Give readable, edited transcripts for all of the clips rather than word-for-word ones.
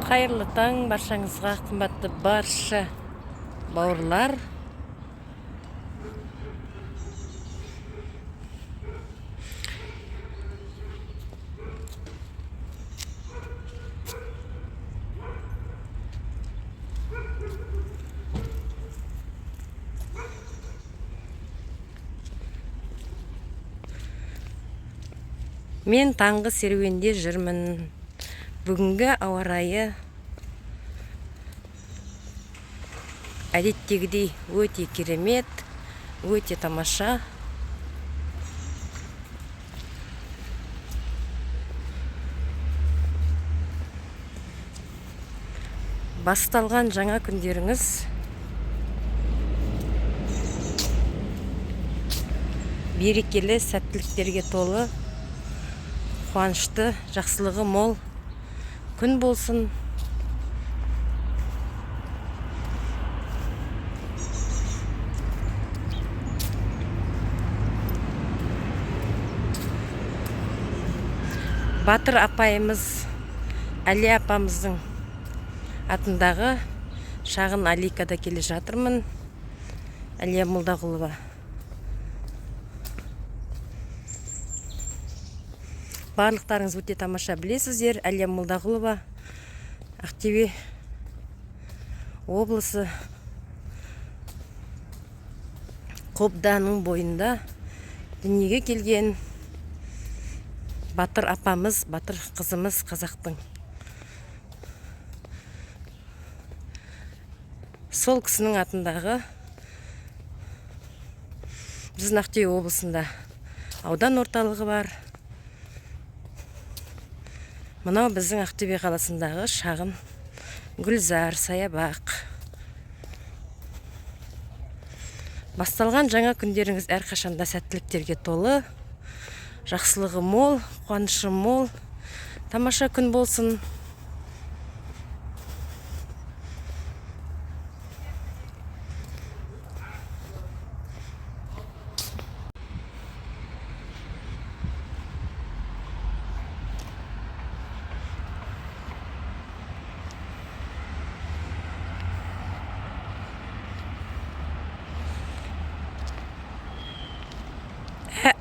Қайырлы таң баршаңызға, қымбатты барша бауырлар. Мен таңғы серуенде жүрмін. Бүгінгі ауа райы әдеттегідей өте керемет, өте тамаша. Басталған жаңа күндеріңіз берекелі, сәттіліктерге толы, қуанышты, жақсылығы мол күн болсын. Батыр апайымыз, Әли апамыздың атындағы шағын аликада келе жатырмын. Әлия Молдағұлова. Барлықтарыңыз өте тамаша білесіздер. Әлия Молдағұлова Ақтөбе облысы Қобданың бойында дүниеге келген батыр апамыз, батыр қызымыз қазақтың. Сол кісінің атындағы біздің Ақтөбе облысында аудан орталығы бар. Мынау біздің Ақтөбе қаласындағы шағын гүлзар, саябақ. Басталған жаңа күндеріңіз әрқашанда сәттіліктерге толы, жақсылығы мол, қуанышы мол, тамаша күн болсын.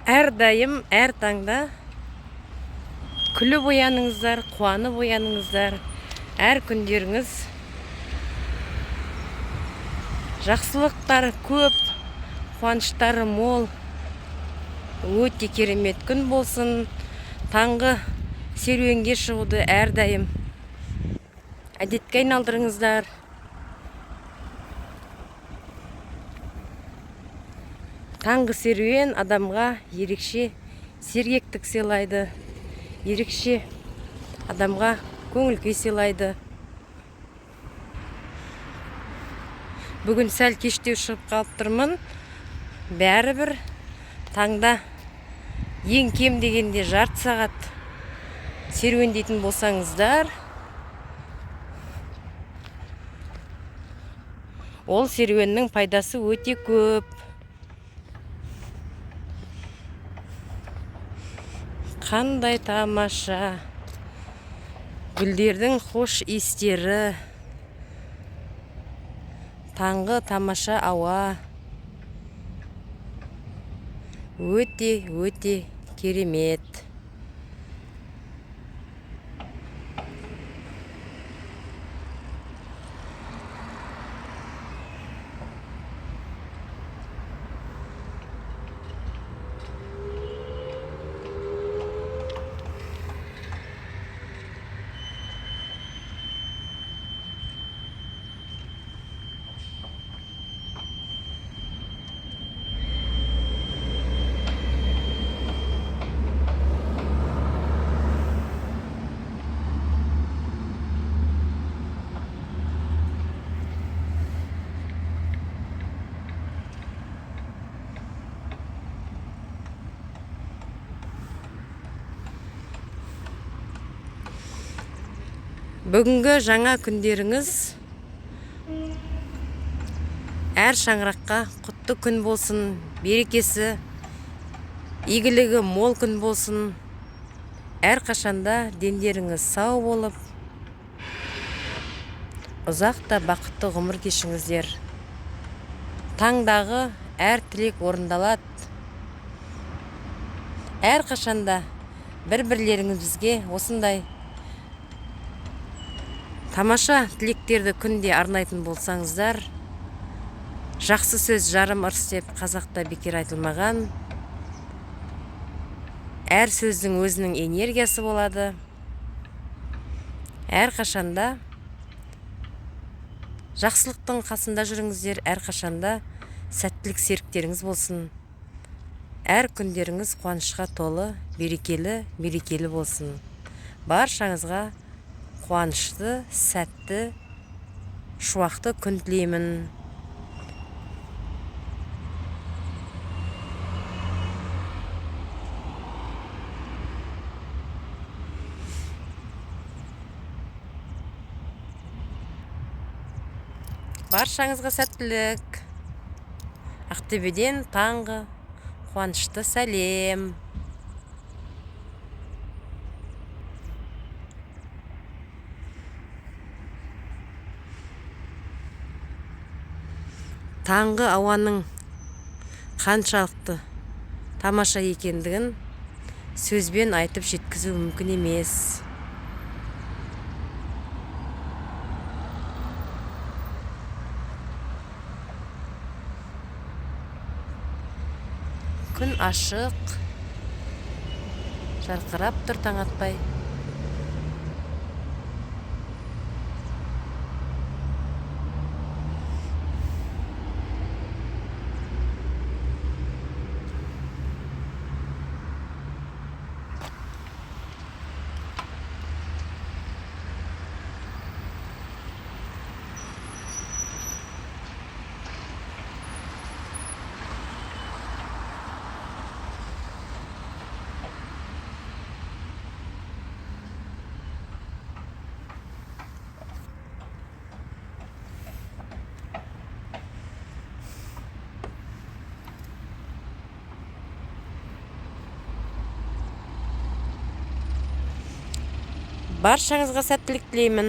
Әрдайым, әр таңда күліп ояныңыздар, қуанып ояныңыздар. Әр күндеріңіз жақсылықтар көп, қуаныштары мол, өте керемет күн болсын. Таңғы серуенге шығуды әрдайым әдетке айналдырыңыздар. Таңғы серуен адамға ерекше сергектік сыйлайды, ерекше адамға көңіл-күй сыйлайды. Бүгін сәл кештеу шығып қалып тұрмын. Бәрібір таңда ең кем дегенде жарты сағат серуендейтін болсаңыздар, ол серуеннің пайдасы өте көп. Қандай тамаша, гүлдердің хош иістері, таңғы тамаша ауа, өте керемет. Бүгінгі жаңа күндеріңіз әр шаңыраққа құтты күн болсын, берекесі, игілігі мол күн болсын. Әр қашанда дендеріңіз сау болып, ұзақ та бақытты ғұмыр кешіңіздер. Таңдағы әр тілек орындалады. Әр қашанда бір-бірлеріңіз бізге осындай тамаша тілектерді күнде арнайтын болсаңыздар, жақсы сөз жарым ырыс деп қазақта бекер айтылмаған. Әр сөздің өзінің энергиясы болады. Әр қашанда жақсылықтың қасында жүріңіздер, әр қашанда сәттілік серіктеріңіз болсын. Әр күндеріңіз қуанышқа толы, берекелі болсын. Баршаңызға қуанышты, сәтті, шуақты күн тілеймін. Баршаңызға сәттілік. Ақтөбеден таңғы қуанышты сәлем. Таңғы ауаның қаншалықты тамаша екендігін сөзбен айтып жеткізу мүмкін емес. Күн ашық, жарқырап тұр таң атпай. Баршаңызға сәттілік тілеймін.